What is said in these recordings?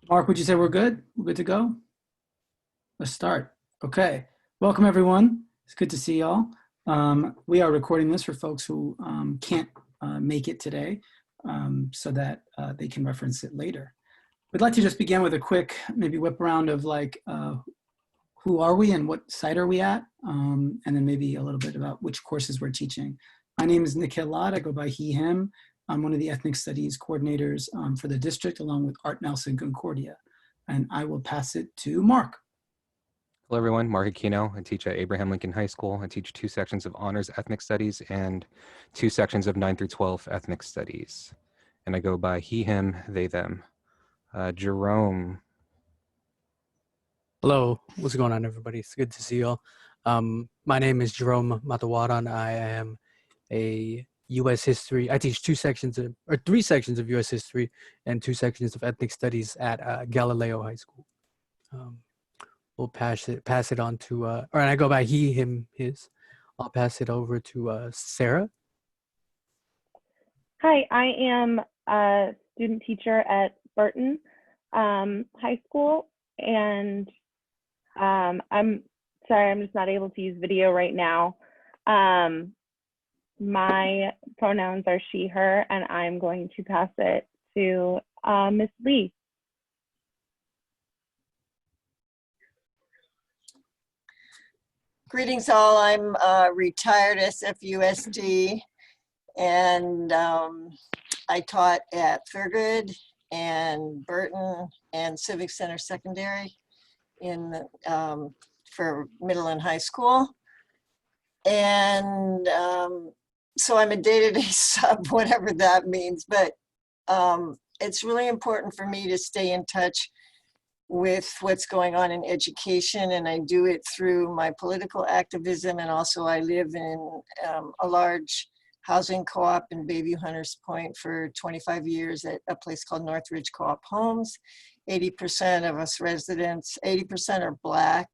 Mark, would you say we're good? We're good to go? Let's start. Okay. Welcome, everyone. It's good to see y'all. We are recording this for folks who can't make it today so that they can reference it later. We'd like to just begin with a quick maybe whip around of like, who are we and what site are we at? And then maybe a little bit about which courses we're teaching. My name is Nikhil Lad. I go by he, him. I'm one of the ethnic studies coordinators for the district, along with Art Nelson Concordia. And I will pass it to Mark. Hello, everyone. Mark Aquino. I teach at Abraham Lincoln High School. I teach 2 sections of honors ethnic studies and 2 sections of 9 through 12 ethnic studies. And I go by he, him, they, them. Jerome. Hello, what's going on, everybody? It's good to see you all. My name is Jerome Matawaran. I am a U.S. history. I teach 3 sections of U.S. history and 2 sections of ethnic studies at Galileo High School. We'll pass it on to, or I go by he, him, his. I'll pass it over to Sarah. Hi, I am a student teacher at Burton High School, and I'm sorry, I'm just not able to use video right now. My pronouns are she, her, and I'm going to pass it to Ms. Lee. Greetings all, I'm a retired SFUSD, and I taught at Thurgood and Burton and Civic Center Secondary for middle and high school. And so I'm a day-to-day sub, whatever that means, but it's really important for me to stay in touch with what's going on in education, and I do it through my political activism, and also I live in a large housing co-op in Bayview Hunters Point for 25 years at a place called Northridge Co-op Homes. 80% of us residents, 80% are Black,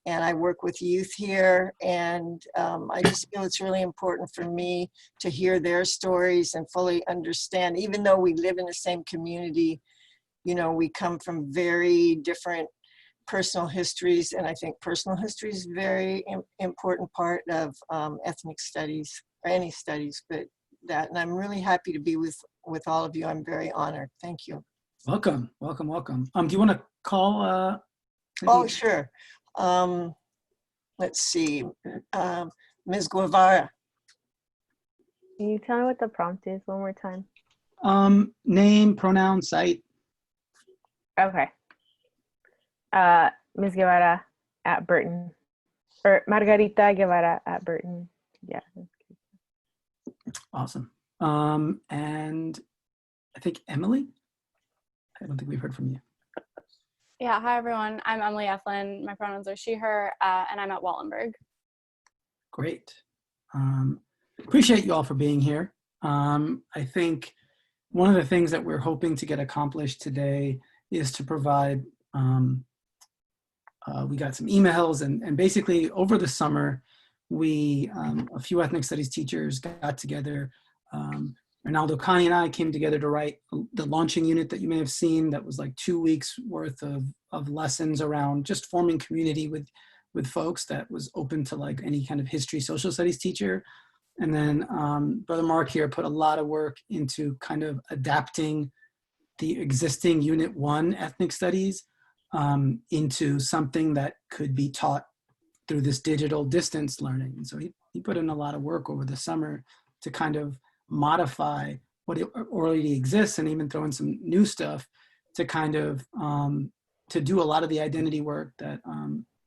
and I work with youth here, and I just feel it's really important for me to hear their stories and fully understand, even though we live in the same community, you know, we come from very different personal histories, and I think personal history is a very important part of ethnic studies, or any studies, but that, and I'm really happy to be with all of you. I'm very honored. Thank you. Welcome, welcome, welcome. Do you want to call? Oh, sure. Let's see, Ms. Guevara. Can you tell me what the prompt is one more time? Name, pronoun, site. Okay. Ms. Guevara at Burton, or Margarita Guevara at Burton. Yeah. Awesome. And I think Emily? I don't think we've heard from you. Yeah, hi everyone. I'm Emily Eflin. My pronouns are she, her, and I'm at Wallenberg. Great. Appreciate you all for being here. I think one of the things that we're hoping to get accomplished today is to provide, we got some emails, and basically over the summer, we, a few ethnic studies teachers got together. Ronaldo Kani and I came together to write the launching unit that you may have seen. That was like 2 weeks worth of lessons around just forming community with folks that was open to like any kind of history, social studies teacher. And then Brother Mark here put a lot of work into kind of adapting the existing Unit 1 ethnic studies into something that could be taught through this digital distance learning. And so he put in a lot of work over the summer to kind of modify what already exists and even throw in some new stuff to kind of to do a lot of the identity work that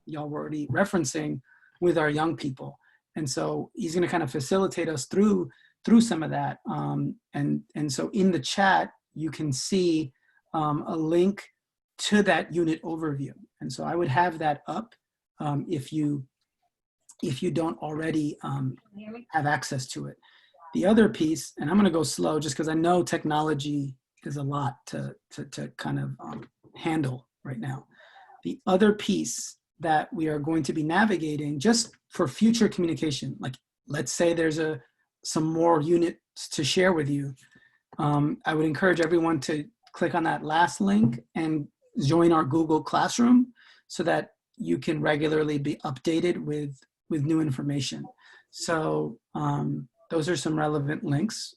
y'all were already referencing with our young people. And so he's going to kind of facilitate us through some of that. And so in the chat, you can see a link to that unit overview. And so I would have that up if you don't already have access to it. The other piece, and I'm going to go slow just because I know technology is a lot to kind of handle right now. The other piece that we are going to be navigating just for future communication, like let's say there's some more units to share with you, I would encourage everyone to click on that last link and join our Google Classroom so that you can regularly be updated with new information. So those are some relevant links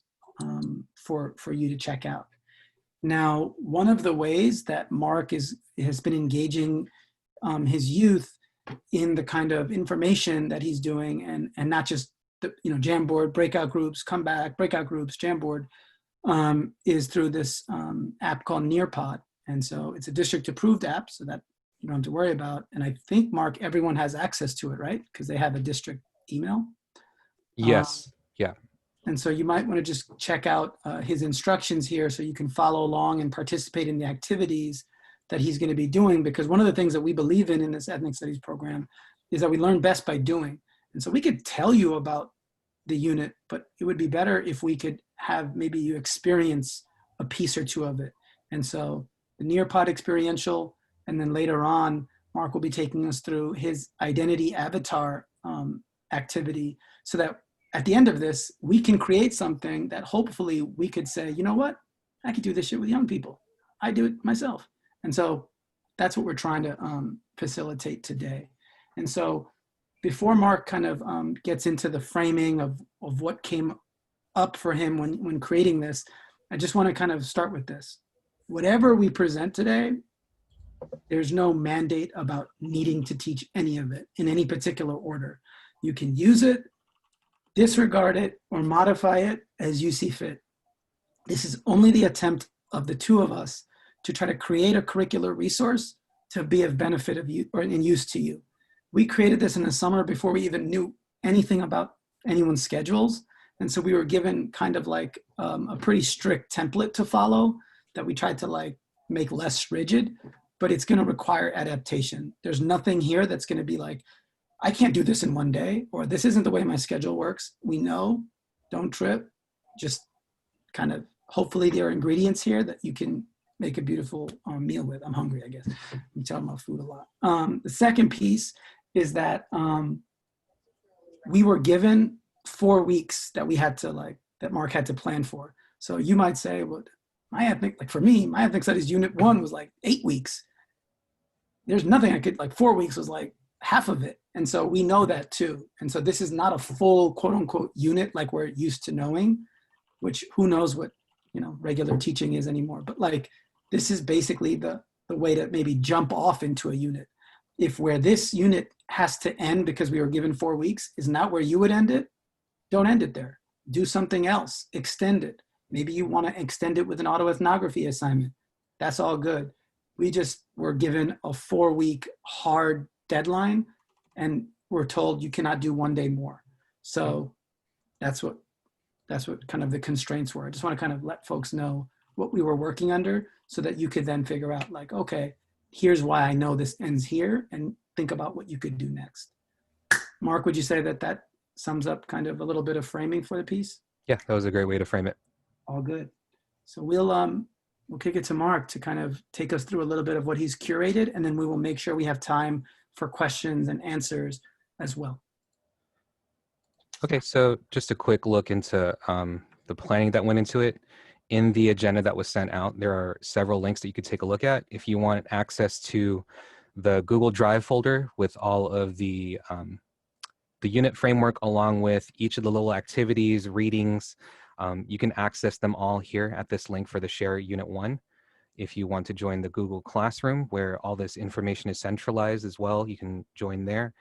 for you to check out. Now, one of the ways that Mark has been engaging his youth in the kind of information that he's doing, and not just the Jamboard, breakout groups, comeback, breakout groups, Jamboard, is through this app called Nearpod. And so it's a district approved app, so that you don't have to worry about. And I think, Mark, everyone has access to it, right? Because they have a district email. Yes. Yeah. And so you might want to just check out his instructions here so you can follow along and participate in the activities that he's going to be doing. Because one of the things that we believe in this ethnic studies program is that we learn best by doing. And so we could tell you about the unit, but it would be better if we could have maybe you experience a piece or two of it. And so the Nearpod experiential, and then later on, Mark will be taking us through his identity avatar activity so that at the end of this, we can create something that hopefully we could say, you know what, I could do this shit with young people. I do it myself. And so that's what we're trying to facilitate today. And so before Mark kind of gets into the framing of what came up for him when creating this, I just want to kind of start with this. Whatever we present today, there's no mandate about needing to teach any of it in any particular order. You can use it, disregard it, or modify it as you see fit. This is only the attempt of the two of us to try to create a curricular resource to be of benefit of you or in use to you. We created this in the summer before we even knew anything about anyone's schedules. And so we were given kind of like a pretty strict template to follow that we tried to like make less rigid, but it's going to require adaptation. There's nothing here that's going to be like, I can't do this in one day, or this isn't the way my schedule works. We know, don't trip, just kind of, hopefully there are ingredients here that you can make a beautiful meal with. I'm hungry, I guess. I'm talking about food a lot. The second piece is that we were given 4 weeks that we had to that Mark had to plan for. So you might say, well, for me, my ethnic studies unit 1 was like 8 weeks. There's nothing I could, 4 weeks was like half of it. And so we know that too. And so this is not a full quote unquote unit like we're used to knowing, which who knows what, regular teaching is anymore. But this is basically the way to maybe jump off into a unit. If where this unit has to end because we were given 4 weeks is not where you would end it, don't end it there. Do something else, extend it. Maybe you want to extend it with an autoethnography assignment. That's all good. We just were given a 4-week hard deadline and we're told you cannot do 1 day more. So that's what kind of the constraints were. I just want to kind of let folks know what we were working under so that you could then figure out okay, here's why I know this ends here and think about what you could do next. Mark, would you say that sums up kind of a little bit of framing for the piece? Yeah, that was a great way to frame it. All good. So we'll kick it to Mark to kind of take us through a little bit of what he's curated, and then we will make sure we have time for questions and answers as well. Okay, so just a quick look into the planning that went into it. In the agenda that was sent out, there are several links that you could take a look at. If you want access to the Google Drive folder with all of the unit framework along with each of the little activities, readings, you can access them all here at this link for the Share Unit 1. If you want to join the Google Classroom where all this information is centralized as well, you can join there.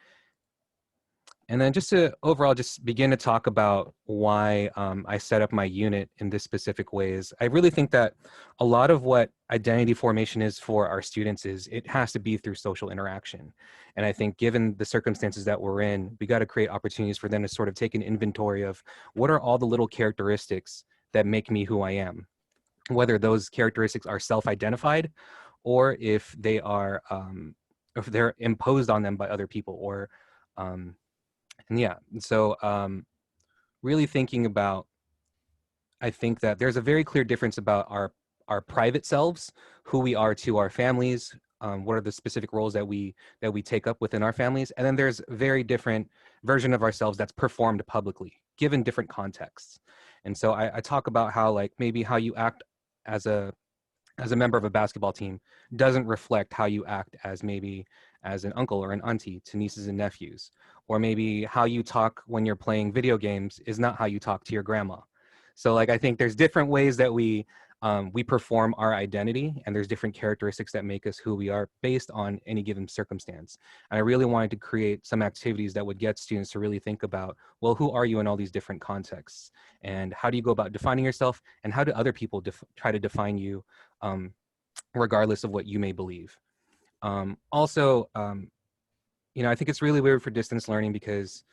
And then just to overall just begin to talk about why I set up my unit in this specific ways. I really think that a lot of what identity formation is for our students is it has to be through social interaction. And I think given the circumstances that we're in, we got to create opportunities for them to sort of take an inventory of what are all the little characteristics that make me who I am, whether those characteristics are self-identified or if they are, if they're imposed on them by other people or, and yeah, so really thinking about, I think that there's a very clear difference about our private selves, who we are to our families, what are the specific roles that we take up within our families, and then there's a very different version of ourselves that's performed publicly, given different contexts. And so I talk about how maybe how you act as a as a member of a basketball team doesn't reflect how you act as maybe as an uncle or an auntie to nieces and nephews. Or maybe how you talk when you're playing video games is not how you talk to your grandma. So like, I think there's different ways that we perform our identity, and there's different characteristics that make us who we are based on any given circumstance. And I really wanted to create some activities that would get students to really think about, well, who are you in all these different contexts? And how do you go about defining yourself? And how do other people try to define you, regardless of what you may believe? Also, I think it's really weird for distance learning because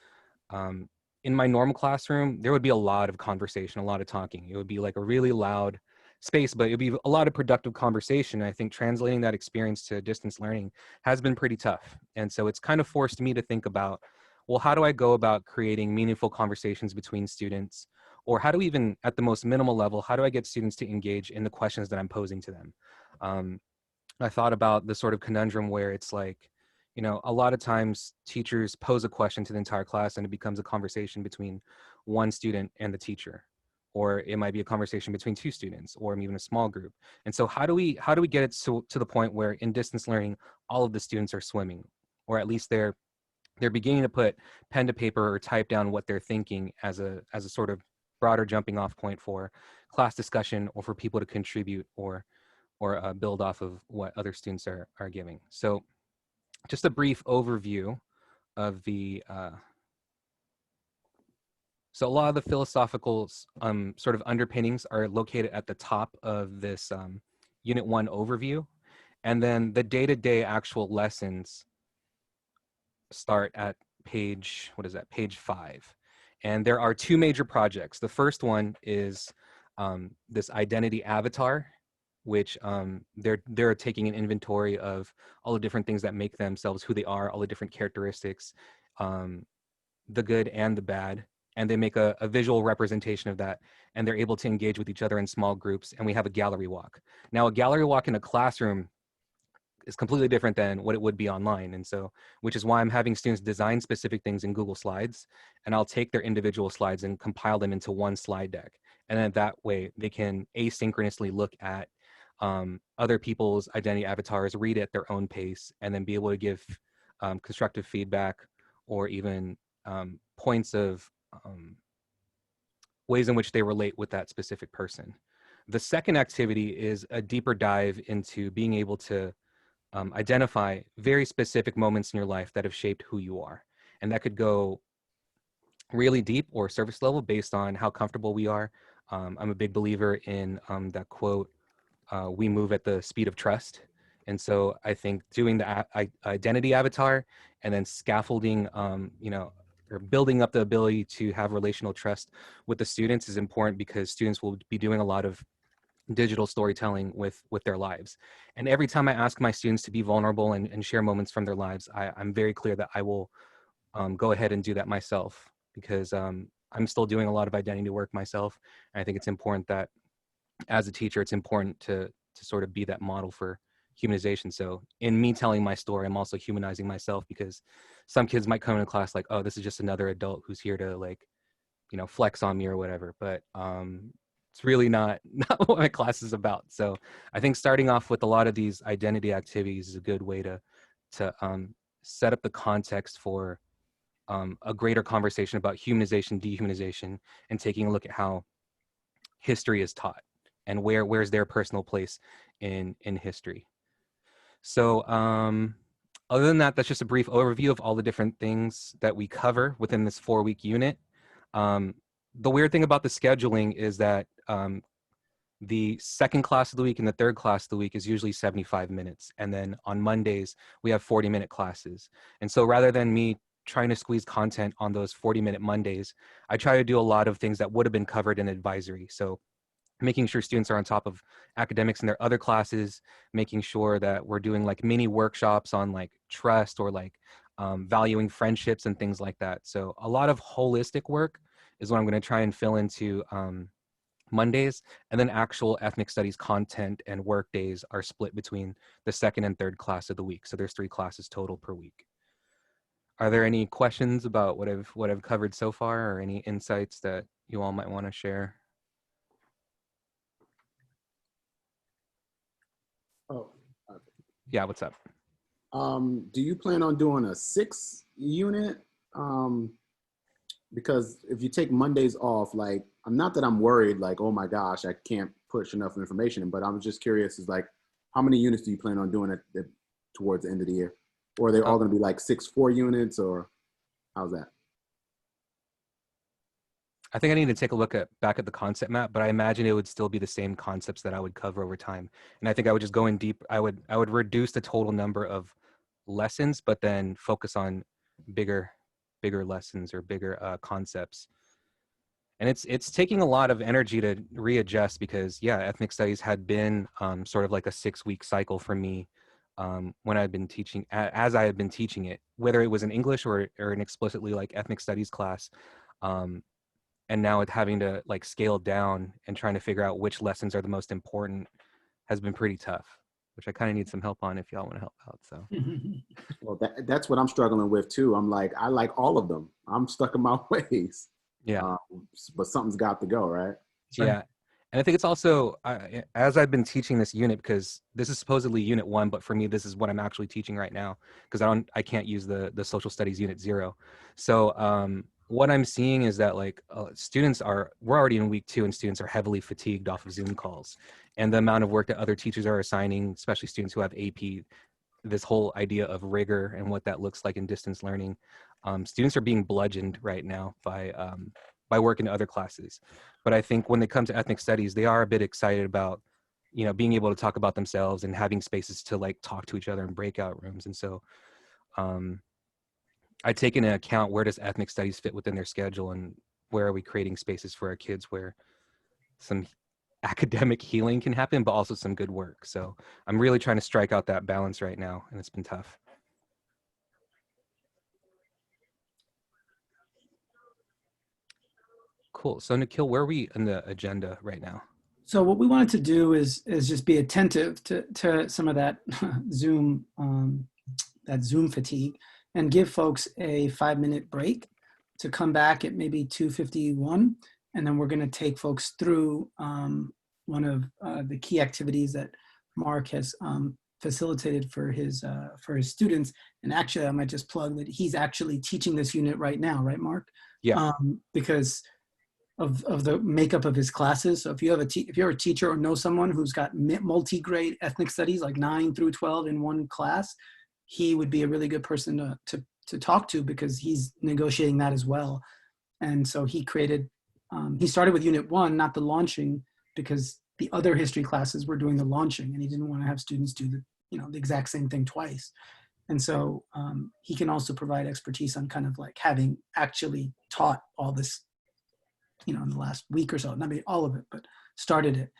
in my normal classroom, there would be a lot of conversation, a lot of talking. It would be like a really loud space, but it would be a lot of productive conversation. I think translating that experience to distance learning has been pretty tough. And so it's kind of forced me to think about, well, how do I go about creating meaningful conversations between students? Or how do we even, at the most minimal level, how do I get students to engage in the questions that I'm posing to them? I thought about the sort of conundrum where it's like, a lot of times teachers pose a question to the entire class and it becomes a conversation between one student and the teacher, or it might be a conversation between two students or even a small group. And so how do we get it to the point where in distance learning, all of the students are swimming, or at least they're beginning to put pen to paper or type down what they're thinking as a sort of broader jumping off point for class discussion or for people to contribute or build off of what other students are giving. So just a brief overview of the, so a lot of the philosophical sort of underpinnings are located at the top of this Unit 1 overview. And then the day-to-day actual lessons start at page 5. And there are two major projects. The first one is this identity avatar, which they're taking an inventory of all the different things that make themselves who they are, all the different characteristics, the good and the bad, and they make a visual representation of that, and they're able to engage with each other in small groups, and we have a gallery walk. Now, a gallery walk in a classroom is completely different than what it would be online, and so, which is why I'm having students design specific things in Google Slides, and I'll take their individual slides and compile them into one slide deck, and then that way they can asynchronously look at other people's identity avatars, read at their own pace, and then be able to give constructive feedback or even points of ways in which they relate with that specific person. The second activity is a deeper dive into being able to identify very specific moments in your life that have shaped who you are. And that could go really deep or surface level based on how comfortable we are. I'm a big believer in that quote, we move at the speed of trust. And so I think doing the identity avatar and then scaffolding, or building up the ability to have relational trust with the students is important, because students will be doing a lot of digital storytelling with their lives. And every time I ask my students to be vulnerable and share moments from their lives, I'm very clear that I will go ahead and do that myself, because I'm still doing a lot of identity work myself. And I think it's important that as a teacher, it's important to sort of be that model for humanization. So in me telling my story, I'm also humanizing myself, because some kids might come into class like, oh, this is just another adult who's here to flex on me or whatever. But it's really not what my class is about. So I think starting off with a lot of these identity activities is a good way to set up the context for a greater conversation about humanization, dehumanization, and taking a look at how history is taught and where's their personal place in history. So other than that, that's just a brief overview of all the different things that we cover within this 4-week unit. The weird thing about the scheduling is that the second class of the week and the third class of the week is usually 75 minutes. And then on Mondays, we have 40-minute classes. And so rather than me trying to squeeze content on those 40-minute Mondays, I try to do a lot of things that would have been covered in advisory. So making sure students are on top of academics in their other classes, making sure that we're doing like mini workshops on like trust or like valuing friendships and things like that. So a lot of holistic work is what I'm going to try and fill into Mondays, and then actual ethnic studies content and work days are split between the second and third class of the week. So there's 3 classes total per week. Are there any questions about what I've covered so far, or any insights that you all might want to share? Yeah, what's up? Do you plan on doing a 6-unit? Because if you take Mondays off, like, I'm not that I'm worried, like, oh my gosh, I can't push enough information, but I'm just curious, is like, how many units do you plan on doing towards the end of the year? Or are they all going to be like 6 4 units, or how's that? I think I need to take a look back at the concept map, but I imagine it would still be the same concepts that I would cover over time. And I think I would just go in deep. I would reduce the total number of lessons, but then focus on bigger lessons or bigger concepts. And it's taking a lot of energy to readjust because, yeah, ethnic studies had been sort of like a 6-week cycle for me when I'd been teaching, as I had been teaching it, whether it was in English or an explicitly like ethnic studies class. And now it's having to like scale down and trying to figure out which lessons are the most important has been pretty tough, which I kind of need some help on if y'all want to help out. So, Well, that's what I'm struggling with too. I'm like, I like all of them. I'm stuck in my ways. yeah. But something's got to go, right? Sure. Yeah. And I think it's also, as I've been teaching this unit, because this is supposedly unit 1, but for me, this is what I'm actually teaching right now, because I can't use the social studies unit 0. So what I'm seeing is that like we're already in week 2 and students are heavily fatigued off of Zoom calls, and the amount of work that other teachers are assigning, especially students who have AP, this whole idea of rigor and what that looks like in distance learning. Students are being bludgeoned right now by work in other classes. But I think when they come to ethnic studies, they are a bit excited about, being able to talk about themselves and having spaces to like talk to each other in breakout rooms. And so I take into account, where does ethnic studies fit within their schedule, and where are we creating spaces for our kids where some academic healing can happen, but also some good work. So I'm really trying to strike out that balance right now, and it's been tough. Cool. So Nikhil, where are we in the agenda right now? So what we wanted to do is just be attentive to some of that Zoom fatigue, and give folks a 5-minute break to come back at maybe 2:51, and then we're going to take folks through one of the key activities that Mark has facilitated for his students. And actually, I might just plug that he's actually teaching this unit right now, right, Mark? Yeah. Because of the makeup of his classes. So if you're a teacher or know someone who's got multi-grade ethnic studies, like 9 through 12 in one class, he would be a really good person to talk to, because he's negotiating that as well. And so he started with unit 1, not the launching, because the other history classes were doing the launching, and he didn't want to have students do the exact same thing twice. And so he can also provide expertise on kind of like having actually taught all this, in the last week or so. Not maybe all of it, but started it.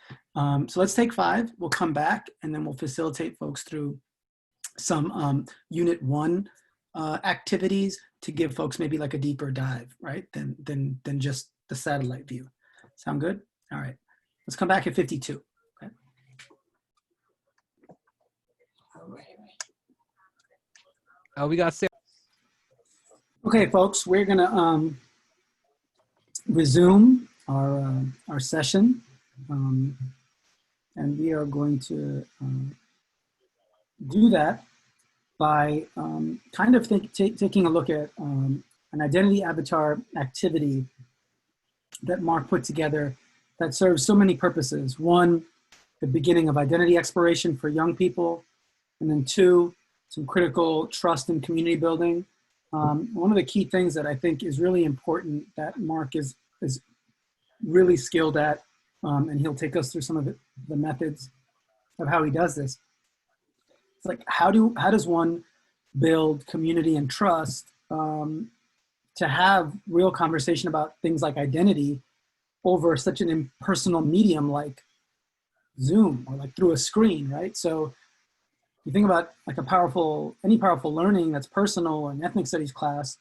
So let's take 5. We'll come back, and then we'll facilitate folks through some unit 1 activities to give folks maybe like a deeper dive, right? Than just the satellite view. Sound good? All right. Let's come back at 52. Okay. Oh, we got Sarah. Okay, folks, we're gonna resume our session, and we are going to do that by kind of taking a look at an identity avatar activity that Mark put together that serves so many purposes. 1, the beginning of identity exploration for young people, and then 2, some critical trust and community building. One of the key things that I think is really important that Mark is really skilled at, and he'll take us through some of the methods of how he does this. It's like, how does one build community and trust to have real conversation about things like identity over such an impersonal medium like Zoom, or like through a screen, right? So you think about like any powerful learning that's personal, in ethnic studies class,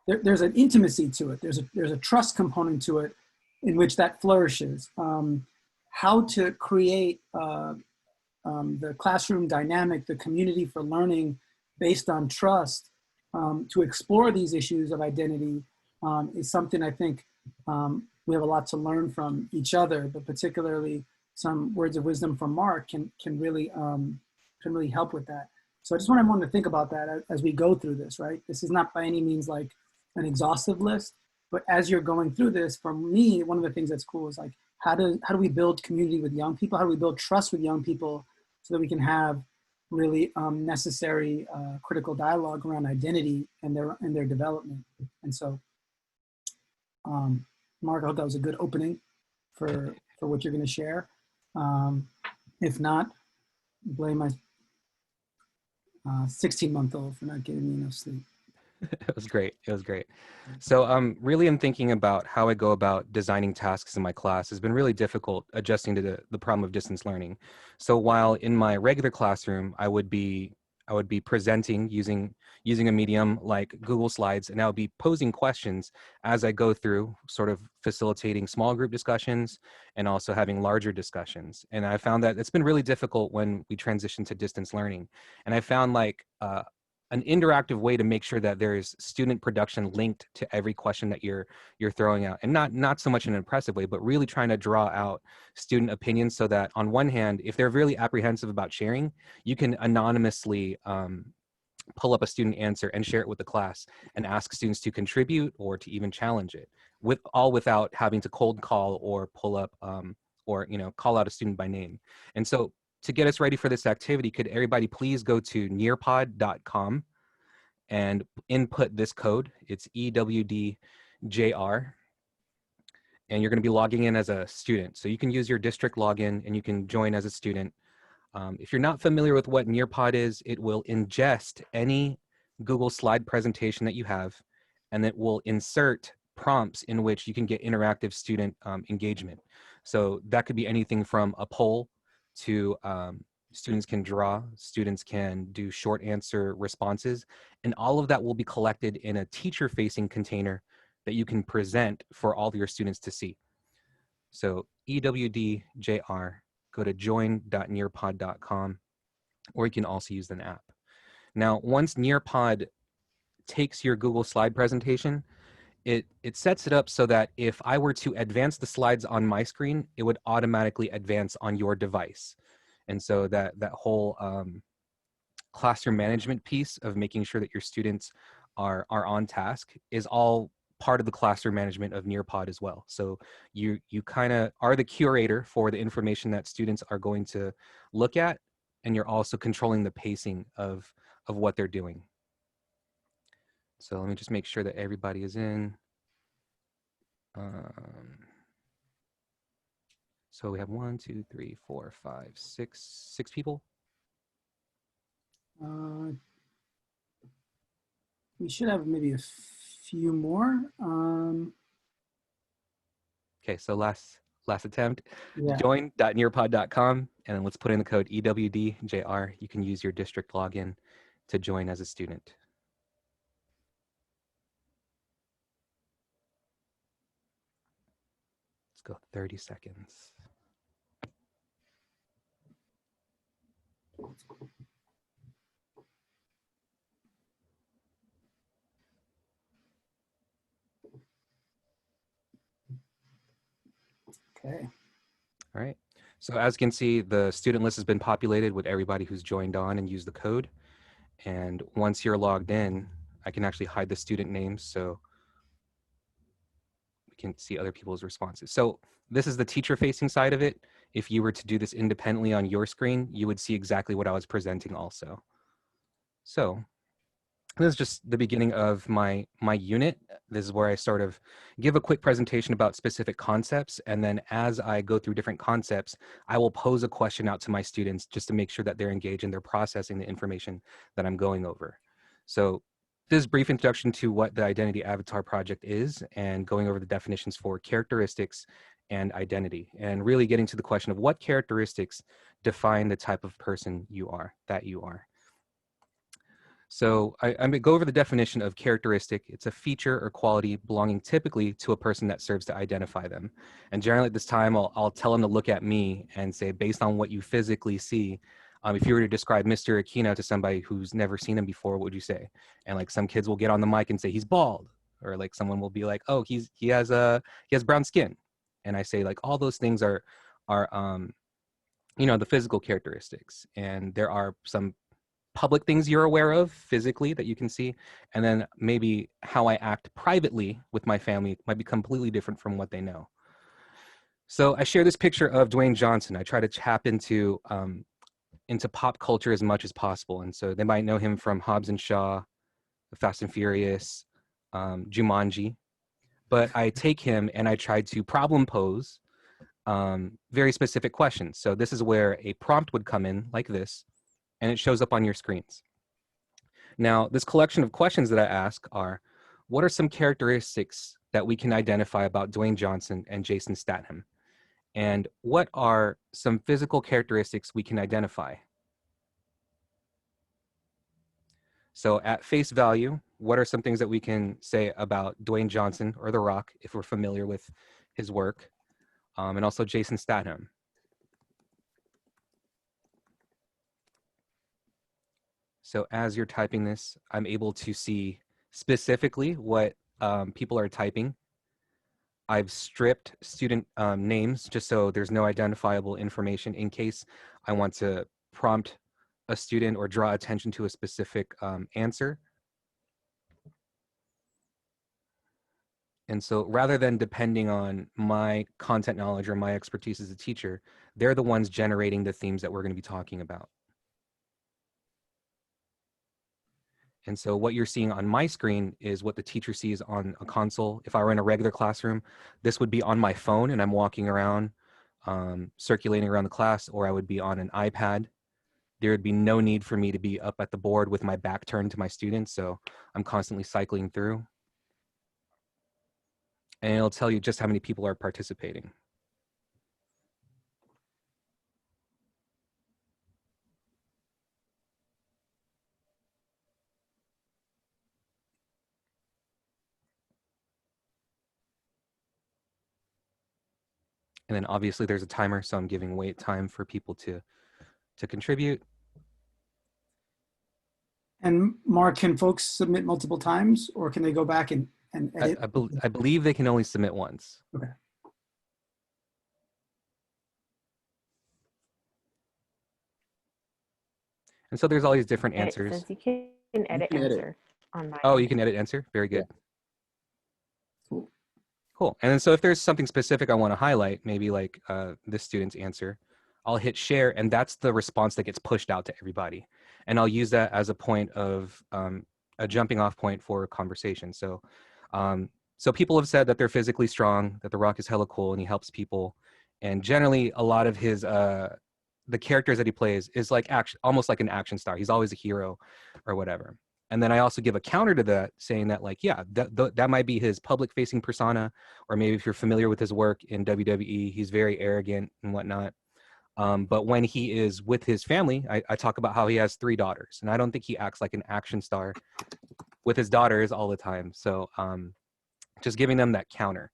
there's an intimacy to it. There's a trust component to it in which that flourishes. How to create the classroom dynamic, the community for learning based on trust, to explore these issues of identity is something I think we have a lot to learn from each other, but particularly some words of wisdom from Mark can really can really help with that. So I just want everyone to think about that as we go through this, right? This is not by any means like an exhaustive list, but as you're going through this, for me, one of the things that's cool is like, how do we build community with young people? How do we build trust with young people so that we can have really necessary critical dialogue around identity and their development? And so, Mark, I hope that was a good opening for what you're going to share. If not, blame my 16-month-old for not getting me enough sleep. It was great. It was great. So really in thinking about how I go about designing tasks in my class has been really difficult adjusting to the problem of distance learning. So while in my regular classroom, I would be presenting using a medium like Google Slides, and I would be posing questions as I go through, sort of facilitating small group discussions and also having larger discussions. And I found that it's been really difficult when we transition to distance learning. And I found like an interactive way to make sure that there is student production linked to every question that you're throwing out, and not so much in an impressive way, but really trying to draw out student opinions so that on one hand, if they're really apprehensive about sharing, you can anonymously pull up a student answer and share it with the class and ask students to contribute or to even challenge it, without having to cold call or pull up or call out a student by name. And so to get us ready for this activity, could everybody please go to nearpod.com and input this code? It's EWDJR. And you're going to be logging in as a student. So you can use your district login and you can join as a student. If you're not familiar with what Nearpod is, it will ingest any Google slide presentation that you have, and it will insert prompts in which you can get interactive student engagement. So that could be anything from a poll to students can draw, students can do short answer responses, and all of that will be collected in a teacher-facing container that you can present for all of your students to see. So EWDJR, go to join.nearpod.com, or you can also use an app. Now, once Nearpod takes your Google slide presentation, it sets it up so that if I were to advance the slides on my screen, it would automatically advance on your device. And so that whole classroom management piece of making sure that your students are on task is all part of the classroom management of Nearpod as well. So you kind of are the curator for the information that students are going to look at, and you're also controlling the pacing of what they're doing. So let me just make sure that everybody is in. So we have 1, 2, 3, 4, 5, 6 people. We should have maybe a few more. Okay, so last attempt. Yeah. Join.nearpod.com, and then let's put in the code EWDJR. You can use your district login to join as a student. Let's go 30 seconds. Okay. All right. So as you can see, the student list has been populated with everybody who's joined on and used the code. And once you're logged in, I can actually hide the student names so we can see other people's responses. So this is the teacher-facing side of it. If you were to do this independently on your screen, you would see exactly what I was presenting also. So this is just the beginning of my unit. This is where I sort of give a quick presentation about specific concepts. And then as I go through different concepts, I will pose a question out to my students just to make sure that they're engaged and they're processing the information that I'm going over. So this is a brief introduction to what the Identity Avatar Project is and going over the definitions for characteristics and identity, and really getting to the question of what characteristics define the type of person you are, that you are. So I'm going to go over the definition of characteristic. It's a feature or quality belonging typically to a person that serves to identify them. And generally at this time, I'll tell them to look at me and say, based on what you physically see, if you were to describe Mr. Aquino to somebody who's never seen him before, what would you say? And like some kids will get on the mic and say, he's bald. Or like someone will be like, oh, he has brown skin. And I say like all those things are you know, the physical characteristics. And there are some public things you're aware of physically that you can see. And then maybe how I act privately with my family might be completely different from what they know. So I share this picture of Dwayne Johnson. I try to tap into pop culture as much as possible. And so they might know him from Hobbs and Shaw, Fast and Furious, Jumanji. But I take him and I try to problem pose very specific questions. So this is where a prompt would come in like this, and it shows up on your screens. Now, this collection of questions that I ask are, what are some characteristics that we can identify about Dwayne Johnson and Jason Statham? And what are some physical characteristics we can identify? So at face value, what are some things that we can say about Dwayne Johnson or The Rock, if we're familiar with his work, and also Jason Statham? So as you're typing this, I'm able to see specifically what people are typing. I've stripped student names just so there's no identifiable information in case I want to prompt a student or draw attention to a specific answer. And so rather than depending on my content knowledge or my expertise as a teacher, they're the ones generating the themes that we're going to be talking about. And so what you're seeing on my screen is what the teacher sees on a console. If I were in a regular classroom, this would be on my phone and I'm walking around, circulating around the class, or I would be on an iPad. There would be no need for me to be up at the board with my back turned to my students. So I'm constantly cycling through. And it'll tell you just how many people are participating. And then obviously there's a timer, so I'm giving wait time for people to contribute. And Mark, can folks submit multiple times, or can they go back and edit? I believe they can only submit once. Okay. And so there's all these different It answers. says you can edit can edit. answer on my. Oh, you can edit answer? Very good. Cool. Cool. And then so if there's something specific I want to highlight, maybe like this student's answer, I'll hit share, and that's the response that gets pushed out to everybody. And I'll use that as a point of a jumping off point for conversation. So so people have said that they're physically strong, that The Rock is hella cool and he helps people. And generally a lot of his the characters that he plays is like almost like an action star. He's always a hero or whatever. And then I also give a counter to that, saying that like, yeah, that might be his public facing persona, or maybe if you're familiar with his work in WWE, he's very arrogant and whatnot. But when he is with his family, I talk about how he has 3 daughters, and I don't think he acts like an action star with his daughters all the time. So just giving them that counter,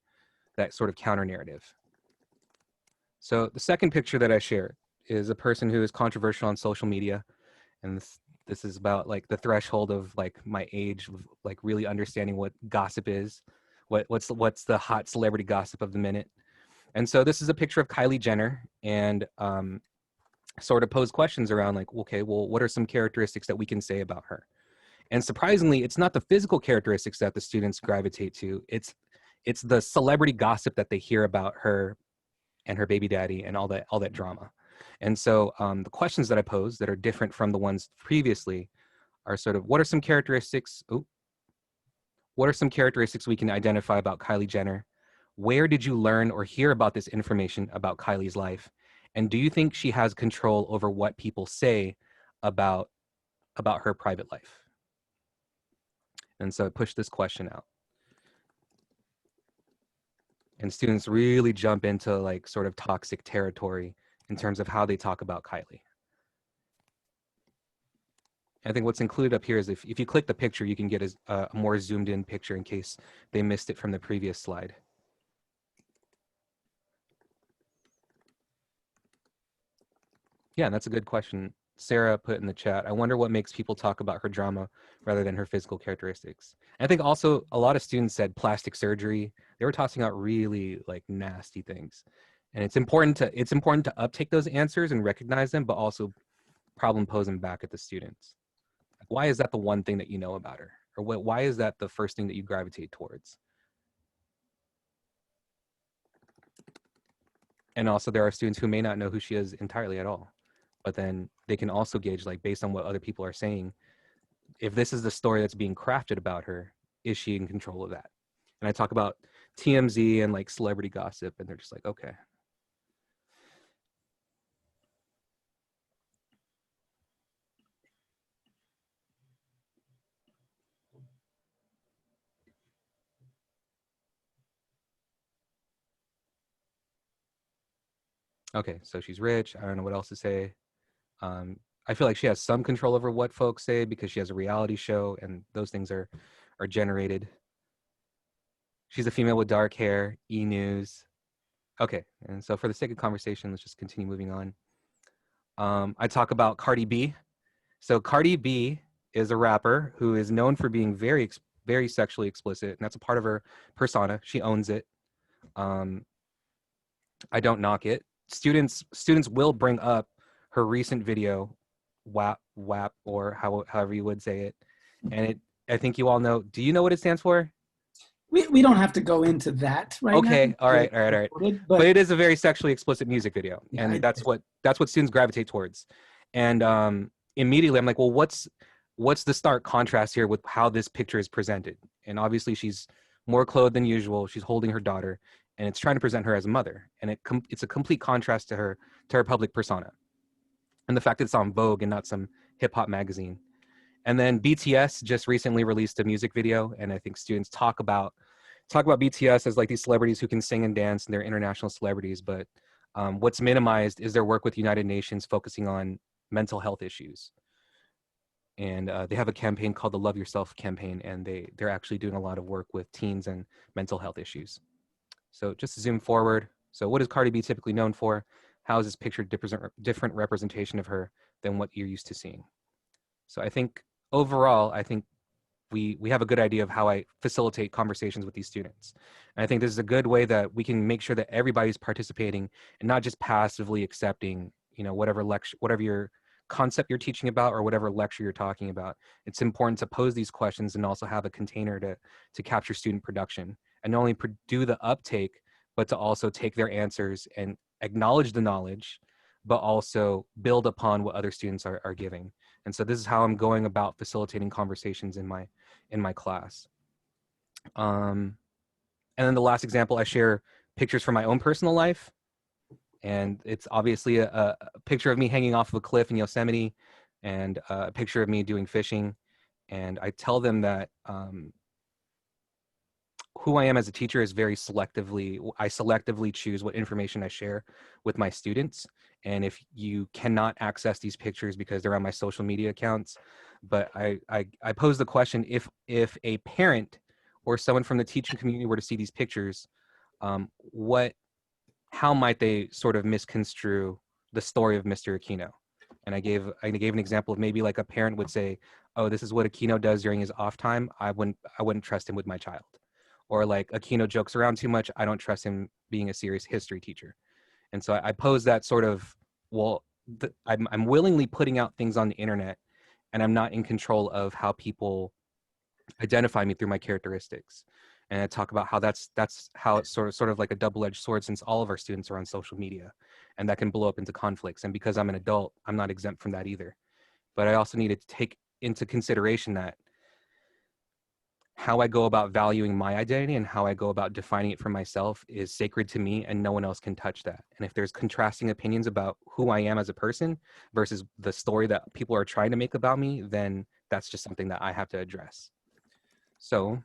that sort of counter narrative. So the second picture that I share is a person who is controversial on social media. And this is about like the threshold of like my age, of like really understanding what gossip is, what's the hot celebrity gossip of the minute. And so this is a picture of Kylie Jenner, and sort of pose questions around like, okay, well, what are some characteristics that we can say about her? And surprisingly, it's not the physical characteristics that the students gravitate to. It's the celebrity gossip that they hear about her and her baby daddy and all that drama. And so the questions that I pose that are different from the ones previously are sort of, what are some characteristics we can identify about Kylie Jenner? Where did you learn or hear about this information about Kylie's life? And do you think she has control over what people say about her private life? And so I push this question out. And students really jump into like sort of toxic territory in terms of how they talk about Kylie. I think what's included up here is if you click the picture, you can get a more zoomed in picture in case they missed it from the previous slide. Yeah, that's a good question. Sarah put in the chat, I wonder what makes people talk about her drama rather than her physical characteristics. And I think also a lot of students said plastic surgery. They were tossing out really like nasty things. And it's important to uptake those answers and recognize them, but also problem pose them back at the students. Why is that the one thing that you know about her? Or why is that the first thing that you gravitate towards? And also there are students who may not know who she is entirely at all, but then they can also gauge, like, based on what other people are saying, if this is the story that's being crafted about her, is she in control of that? And I talk about TMZ and like celebrity gossip, and they're just like, okay. Okay, so she's rich. I don't know what else to say. I feel like she has some control over what folks say because she has a reality show, and those things are generated. She's a female with dark hair. E! News. Okay, and so for the sake of conversation, let's just continue moving on. I talk about Cardi B. So Cardi B is a rapper who is known for being very sexually explicit, and that's a part of her persona. She owns it. I don't knock it. Students will bring up her recent video, WAP, or however you would say it, and I think you all know. Do you know what it stands for? We don't have to go into that right now. Okay, all right. But it is a very sexually explicit music video, Yeah, and that's what students gravitate towards. And immediately I'm like, well, what's the stark contrast here with how this picture is presented? And obviously she's more clothed than usual. She's holding her daughter, and it's trying to present her as a mother, and it's a complete contrast to her public persona, and the fact that it's on Vogue and not some hip hop magazine. And then BTS just recently released a music video, and I think students talk about BTS as like these celebrities who can sing and dance, and they're international celebrities. But what's minimized is their work with United Nations focusing on mental health issues. And they have a campaign called the Love Yourself campaign, and they're actually doing a lot of work with teens and mental health issues. So just to zoom forward. So what is Cardi B typically known for? How is this picture different representation of her than what you're used to seeing? So I think overall, we have a good idea of how I facilitate conversations with these students. And I think this is a good way that we can make sure that everybody's participating and not just passively accepting, whatever your concept you're teaching about or whatever lecture you're talking about. It's important to pose these questions and also have a container to capture student production, and not only do the uptake, but to also take their answers and acknowledge the knowledge, but also build upon what other students are giving. And so this is how I'm going about facilitating conversations in my class. And then the last example, I share pictures from my own personal life. And it's obviously a picture of me hanging off of a cliff in Yosemite, and a picture of me doing fishing. And I tell them that who I am as a teacher is I selectively choose what information I share with my students. And if you cannot access these pictures because they're on my social media accounts, but I pose the question, if a parent or someone from the teaching community were to see these pictures, how might they sort of misconstrue the story of Mr. Aquino? And I gave an example of maybe like a parent would say, oh, this is what Aquino does during his off time. I wouldn't trust him with my child. Or like Aquino jokes around too much. I don't trust him being a serious history teacher. And so I pose that sort of, I'm willingly putting out things on the internet, and I'm not in control of how people identify me through my characteristics. And I talk about how that's how it's sort of like a double-edged sword, since all of our students are on social media, and that can blow up into conflicts. And because I'm an adult, I'm not exempt from that either. But I also needed to take into consideration that how I go about valuing my identity and how I go about defining it for myself is sacred to me, and no one else can touch that. And if there's contrasting opinions about who I am as a person versus the story that people are trying to make about me, then that's just something that I have to address. So,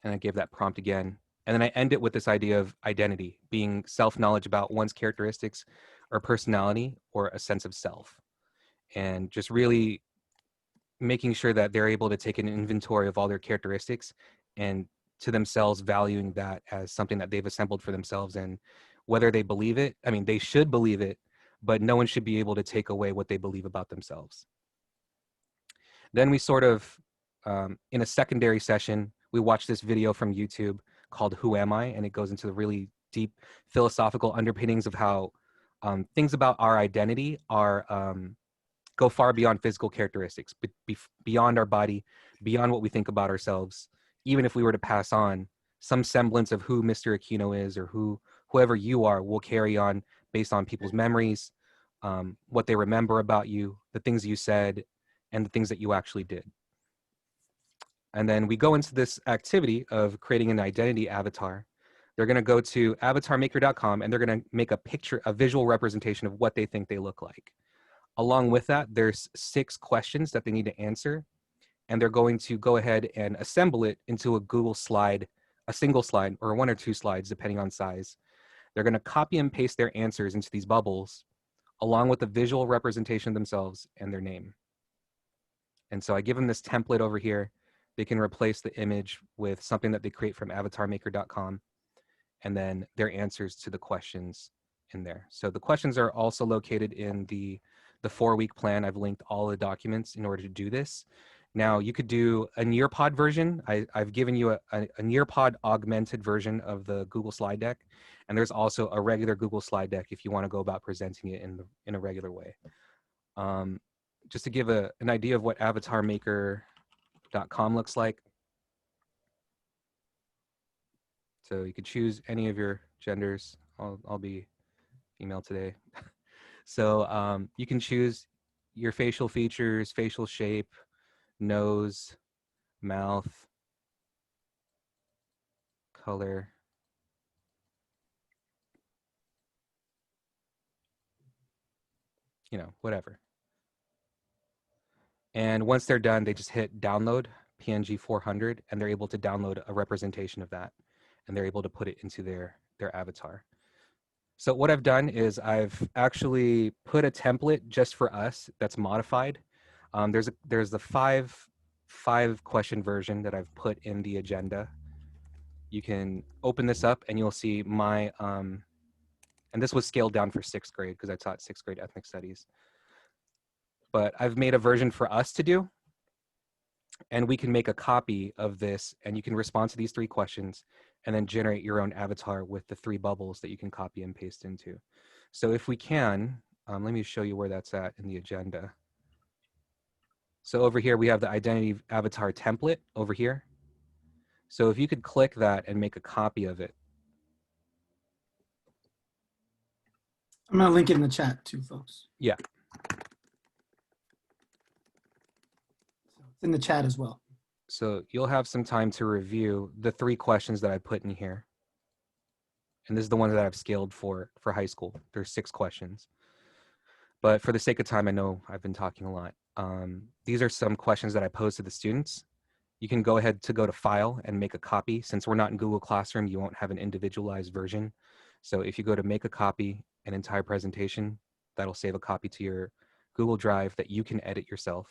and I gave that prompt again. And then I end it with this idea of identity being self-knowledge about one's characteristics or personality or a sense of self. And just really making sure that they're able to take an inventory of all their characteristics and to themselves valuing that as something that they've assembled for themselves. And whether they believe it, I mean, they should believe it, but no one should be able to take away what they believe about themselves. Then we sort of, in a secondary session, we watch this video from YouTube called Who Am I? And it goes into the really deep philosophical underpinnings of how things about our identity are go far beyond physical characteristics, but beyond our body, beyond what we think about ourselves. Even if we were to pass on, some semblance of who Mr. Aquino is, or whoever you are, will carry on based on people's memories, what they remember about you, the things you said, and the things that you actually did. And then we go into this activity of creating an identity avatar. They're going to go to avatarmaker.com and they're going to make a picture, a visual representation of what they think they look like. Along with that, there's 6 questions that they need to answer, and they're going to go ahead and assemble it into a Google slide, a single slide, or 1 or 2 slides, depending on size. They're going to copy and paste their answers into these bubbles, along with the visual representation of themselves and their name. And so I give them this template over here. They can replace the image with something that they create from avatarmaker.com, and then their answers to the questions in there. So the questions are also located in the 4-week plan. I've linked all the documents in order to do this. Now you could do a Nearpod version. I've given you a Nearpod augmented version of the Google slide deck. And there's also a regular Google slide deck if you want to go about presenting it in a regular way. Just to give an idea of what avatarmaker.com looks like. So you could choose any of your genders. I'll be female today. So you can choose your facial features, facial shape, nose, mouth, color. You know, whatever. And once they're done, they just hit download PNG 400, and they're able to download a representation of that, and they're able to put it into their avatar. So what I've done is I've actually put a template just for us that's modified. There's the five question version that I've put in the agenda. You can open this up and you'll see my, and this was scaled down for 6th grade because I taught 6th grade ethnic studies. But I've made a version for us to do, and we can make a copy of this, and you can respond to these 3 questions and then generate your own avatar with the 3 bubbles that you can copy and paste into. So if we can, let me show you where that's at in the agenda. So over here, we have the identity avatar template over here. So if you could click that and make a copy of it. I'm going to link it in the chat too, folks. Yeah. So it's in the chat as well. So you'll have some time to review the 3 questions that I put in here. And this is the one that I've scaled for high school. There's 6 questions. But for the sake of time, I know I've been talking a lot. These are some questions that I posed to the students. You can go ahead to go to File and make a copy. Since we're not in Google Classroom, you won't have an individualized version. So if you go to make a copy, an entire presentation, that'll save a copy to your Google Drive that you can edit yourself.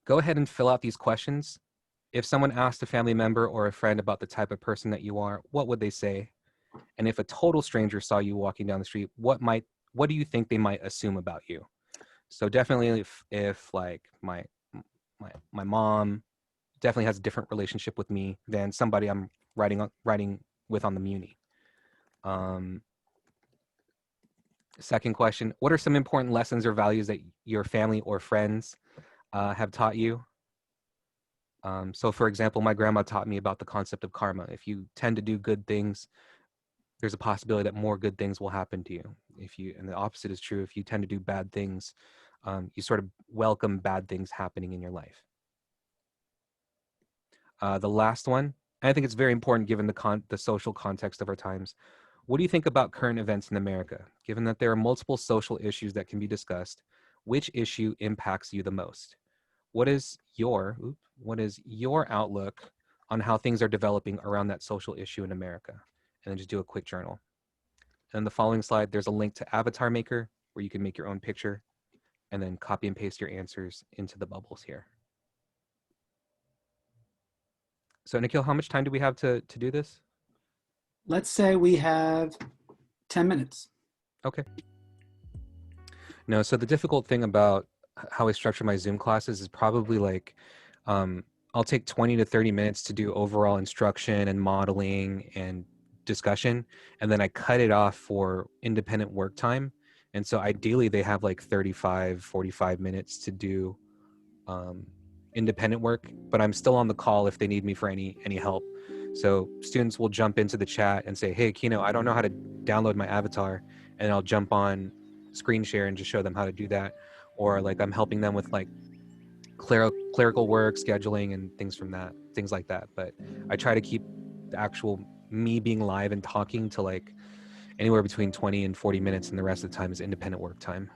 Go ahead and fill out these questions. If someone asked a family member or a friend about the type of person that you are, what would they say? And if a total stranger saw you walking down the street, what do you think they might assume about you? So definitely if like my mom definitely has a different relationship with me than somebody I'm riding with on the Muni. Second question, what are some important lessons or values that your family or friends have taught you? So for example, my grandma taught me about the concept of karma. If you tend to do good things, there's a possibility that more good things will happen to you. And the opposite is true. If you tend to do bad things, you sort of welcome bad things happening in your life. The last one, and I think it's very important given the social context of our times. What do you think about current events in America? Given that there are multiple social issues that can be discussed, which issue impacts you the most? What is your outlook on how things are developing around that social issue in America? And then just do a quick journal. And in the following slide, there's a link to Avatar Maker where you can make your own picture and then copy and paste your answers into the bubbles here. So Nikhil, how much time do we have to do this? Let's say we have 10 minutes. Okay. No, so the difficult thing about how I structure my Zoom classes is probably like I'll take 20 to 30 minutes to do overall instruction and modeling and discussion, and then I cut it off for independent work time. And so ideally they have like 35, 45 minutes to do independent work, but I'm still on the call if they need me for any help. So students will jump into the chat and say, hey, Kino, I don't know how to download my avatar, and I'll jump on screen share and just show them how to do that. Or like I'm helping them with like clerical work, scheduling, and things like that. But I try to keep the actual me being live and talking to like anywhere between 20 and 40 minutes, and the rest of the time is independent work time.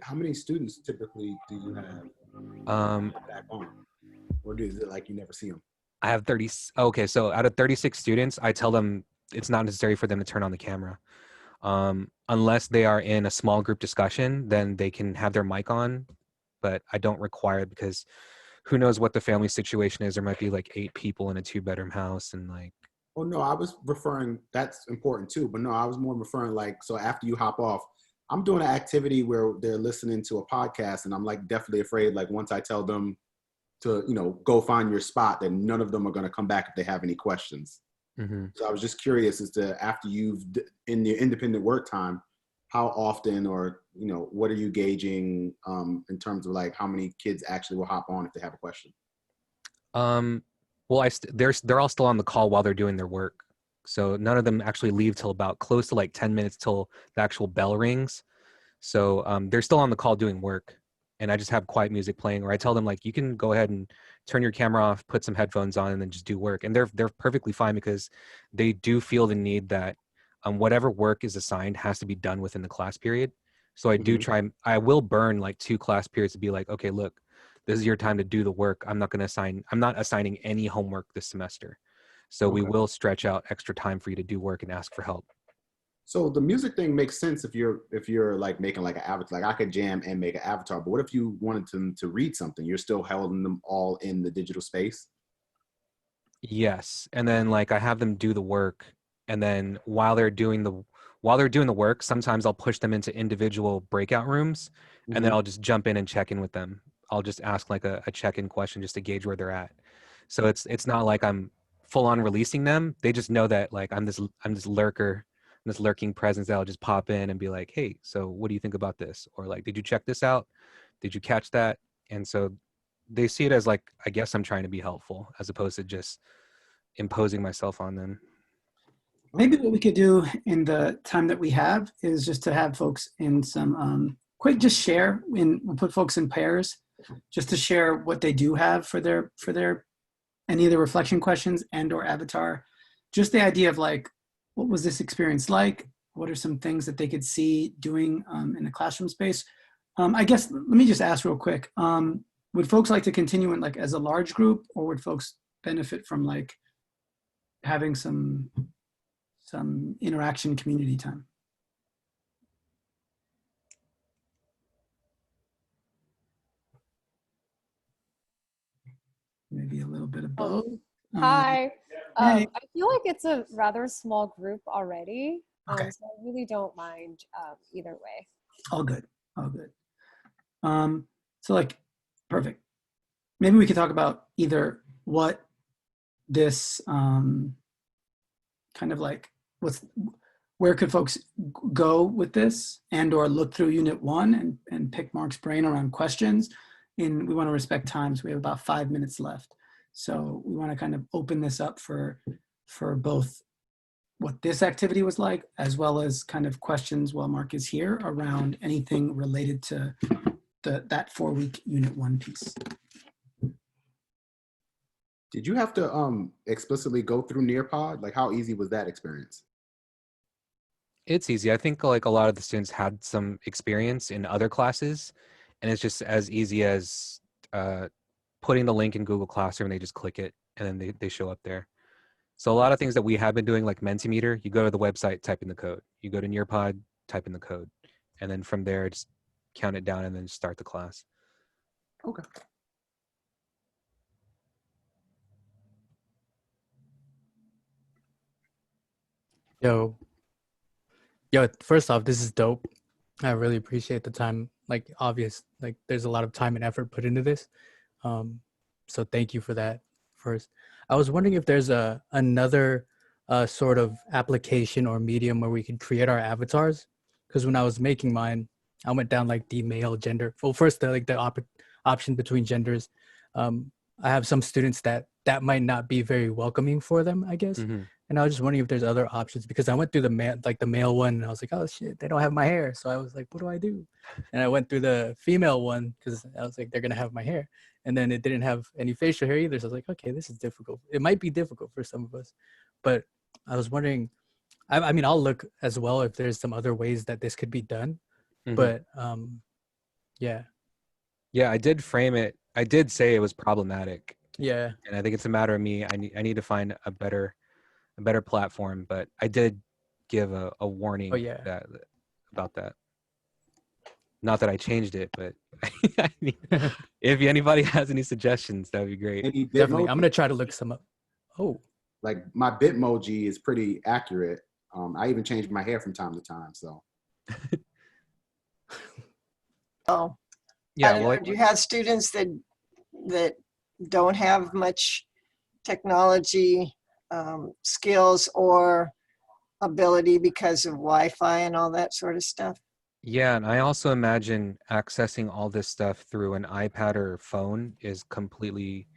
How many students typically do you have back on? Or is it like you never see them? I have 30. Okay, so out of 36 students, I tell them it's not necessary for them to turn on the camera. Unless they are in a small group discussion, then they can have their mic on, but I don't require it because who knows what the family situation is. There might be like 8 people in a 2-bedroom house, and like. Oh no, I was referring, that's important too, but no, I was more referring like, so after you hop off, I'm doing an activity where they're listening to a podcast, and I'm like definitely afraid, like once I tell them to, you know, go find your spot, then none of them are going to come back if they have any questions. Mm-hmm. So I was just curious as to, after you've, in your independent work time, how often, or, you know, what are you gauging in terms of like how many kids actually will hop on if they have a question? Well, they're all still on the call while they're doing their work. So none of them actually leave till about close to like 10 minutes till the actual bell rings. So they're still on the call doing work, and I just have quiet music playing, or I tell them like, you can go ahead and turn your camera off, put some headphones on, and then just do work. And they're perfectly fine because they do feel the need that whatever work is assigned has to be done within the class period. So I do try, I will burn like 2 class periods to be like, okay, look, this is your time to do the work. I'm not assigning any homework this semester. So we will stretch out extra time for you to do work and ask for help. So the music thing makes sense if you're like making like an avatar. Like I could jam and make an avatar, but what if you wanted them to read something? You're still holding them all in the digital space? Yes. And then like I have them do the work, and then while they're doing the work, sometimes I'll push them into individual breakout rooms, and then I'll just jump in and check in with them. I'll just ask like a check-in question just to gauge where they're at. So it's not like I'm full on releasing them. They just know that like I'm this lurker, this lurking presence that'll just pop in and be like, hey, so what do you think about this? Or like, did you check this out? Did you catch that? And so they see it as like, I guess I'm trying to be helpful as opposed to just imposing myself on them. Maybe what we could do in the time that we have is just to have folks in some quick, just share, we'll put folks in pairs just to share what they do have for their any of the reflection questions and or avatar. Just the idea of like, what was this experience like? What are some things that they could see doing in the classroom space? I guess, let me just ask real quick. Would folks like to continue in like as a large group, or would folks benefit from like having some interaction community time? Maybe a little bit of both. Hi. Hey. I feel like it's a rather small group already. Okay. So I really don't mind either way. All good. All good. So like, perfect. Maybe we could talk about either what this kind of like, where could folks go with this, and or look through Unit 1 and pick Mark's brain around questions. We want to respect time, so we have about 5 minutes left. So we want to kind of open this up for both what this activity was like, as well as kind of questions while Mark is here around anything related to that 4-week Unit 1 piece. Did you have to explicitly go through Nearpod? Like, how easy was that experience? It's easy. I think like a lot of the students had some experience in other classes, and it's just as easy as putting the link in Google Classroom. They just click it, and then they show up there. So a lot of things that we have been doing, like Mentimeter, you go to the website, type in the code. You go to Nearpod, type in the code. And then from there, just count it down and then start the class. Okay. Yo, first off, this is dope. I really appreciate the time. Like, obvious, like there's a lot of time and effort put into this. So thank you for that first. I was wondering if there's another sort of application or medium where we could create our avatars. Because when I was making mine, I went down like the male gender. Well, first the option between genders. I have some students that might not be very welcoming for them, I guess. Mm-hmm. And I was just wondering if there's other options, because I went through the male one and I was like, oh shit, they don't have my hair. So I was like, what do I do? And I went through the female one because I was like, they're gonna have my hair. And then it didn't have any facial hair either. So I was like, okay, this is difficult. It might be difficult for some of us, but I was wondering, I mean, I'll look as well if there's some other ways that this could be done. Mm-hmm. But yeah. Yeah, I did frame it. I did say it was problematic. Yeah. And I think it's a matter of me. I need to find a better platform, but I did give a warning about that. Not that I changed it, but if anybody has any suggestions, that would be great. Any Definitely. Bitmoji? I'm going to try to look some up. Oh. Like my Bitmoji is pretty accurate. I even change my hair from time to time. So. Oh, Yeah. I don't know, do you have students that don't have much technology skills or ability because of Wi-Fi and all that sort of stuff? Yeah, and I also imagine accessing all this stuff through an iPad or phone is completely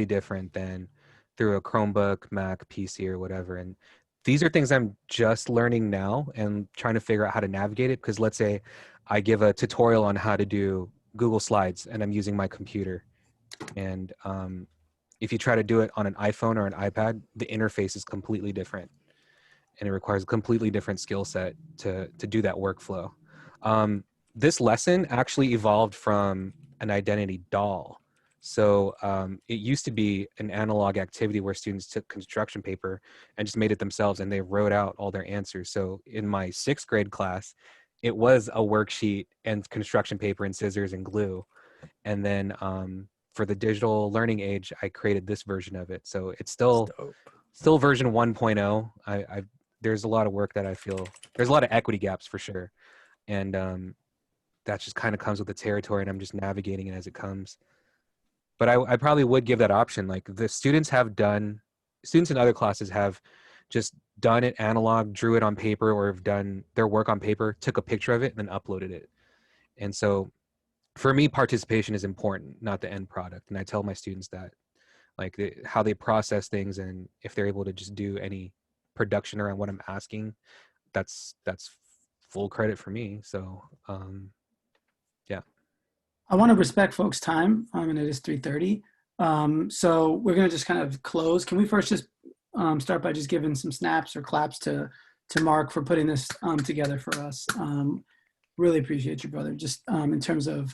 different than through a Chromebook, Mac, PC, or whatever. And these are things I'm just learning now and trying to figure out how to navigate it. Because let's say I give a tutorial on how to do Google Slides and I'm using my computer. And if you try to do it on an iPhone or an iPad, the interface is completely different. And it requires a completely different skill set to do that workflow. This lesson actually evolved from an identity doll. So it used to be an analog activity where students took construction paper and just made it themselves and they wrote out all their answers. So in my 6th grade class, it was a worksheet and construction paper and scissors and glue. And then for the digital learning age, I created this version of it. So it's still version 1.0. There's a lot of work that I feel, there's a lot of equity gaps for sure. And that just kind of comes with the territory and I'm just navigating it as it comes. But I probably would give that option. Like the students in other classes have just done it analog, drew it on paper, or have done their work on paper, took a picture of it and then uploaded it. And so for me, participation is important, not the end product. And I tell my students that, like how they process things and if they're able to just do any production around what I'm asking, that's full credit for me. So yeah. I want to respect folks' time, and it is 3:30. So we're going to just kind of close. Can we first just start by just giving some snaps or claps to Mark for putting this together for us? Really appreciate you, brother. Just in terms of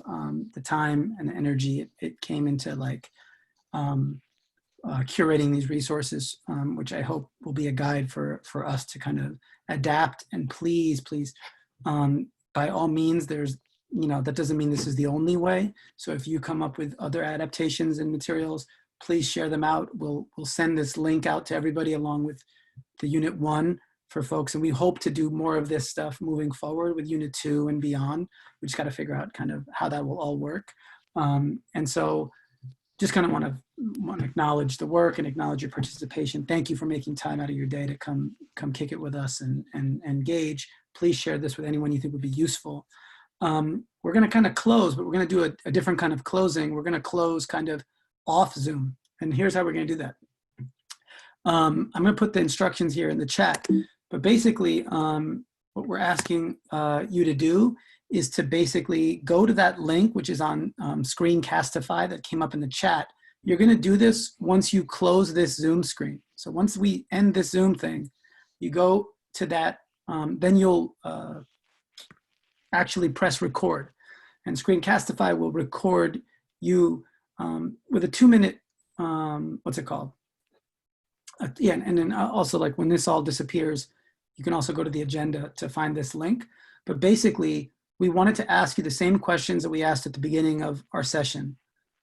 the time and the energy it came into like curating these resources, which I hope will be a guide for us to kind of adapt. And please, by all means, that doesn't mean this is the only way. So if you come up with other adaptations and materials, please share them out. We'll send this link out to everybody along with the Unit 1 for folks. And we hope to do more of this stuff moving forward with Unit 2 and beyond. We just got to figure out kind of how that will all work. And so just kind of want to acknowledge the work and acknowledge your participation. Thank you for making time out of your day to come kick it with us and engage. Please share this with anyone you think would be useful. We're going to kind of close, but we're going to do a different kind of closing. We're going to close kind of off Zoom. And here's how we're going to do that. I'm going to put the instructions here in the chat, but basically what we're asking you to do is to basically go to that link, which is on Screencastify that came up in the chat. You're going to do this once you close this Zoom screen. So once we end this Zoom thing, you go to that, then you'll actually press record, and Screencastify will record you with a 2-minute, what's it called? Yeah, and then also like when this all disappears, you can also go to the agenda to find this link. But basically, we wanted to ask you the same questions that we asked at the beginning of our session.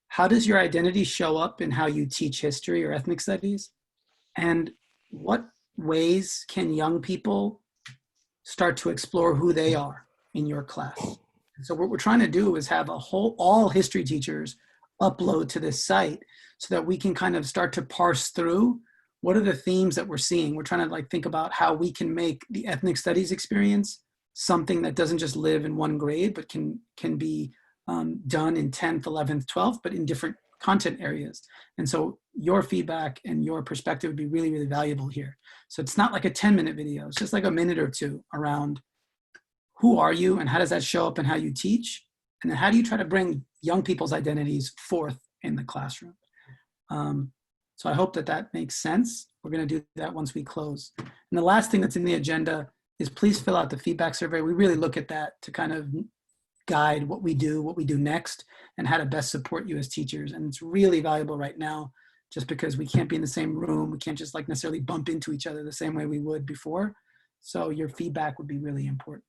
How does your identity show up in how you teach history or ethnic studies? And what ways can young people start to explore who they are in your class? So what we're trying to do is have all history teachers upload to this site so that we can kind of start to parse through what are the themes that we're seeing. We're trying to like think about how we can make the ethnic studies experience something that doesn't just live in one grade, but can be done in 10th, 11th, 12th, but in different content areas. And so your feedback and your perspective would be really, really valuable here. So it's not like a 10-minute video. It's just like a minute or two around who are you and how does that show up in how you teach? And then how do you try to bring young people's identities forth in the classroom? So I hope that that makes sense. We're going to do that once we close. And the last thing that's in the agenda is please fill out the feedback survey. We really look at that to kind of guide what we do next, and how to best support you as teachers. And it's really valuable right now, just because we can't be in the same room. We can't just like necessarily bump into each other the same way we would before. So your feedback would be really important.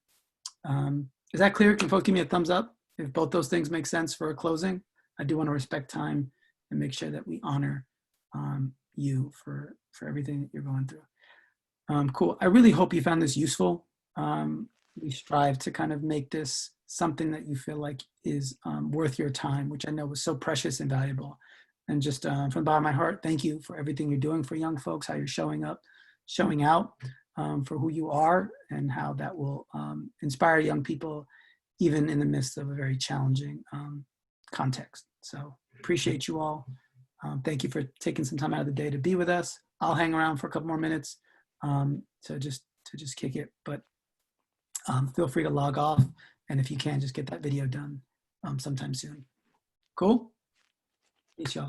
Is that clear? Can folks give me a thumbs up if both those things make sense for a closing? I do want to respect time and make sure that we honor you for everything that you're going through. Cool. I really hope you found this useful. We strive to kind of make this something that you feel like is worth your time, which I know was so precious and valuable. And just from the bottom of my heart, thank you for everything you're doing for young folks, how you're showing up, showing out for who you are, and how that will inspire young people, even in the midst of a very challenging context. So appreciate you all. Thank you for taking some time out of the day to be with us. I'll hang around for a couple more minutes to just kick it, but feel free to log off. And if you can, just get that video done sometime soon. Cool? Peace, y'all.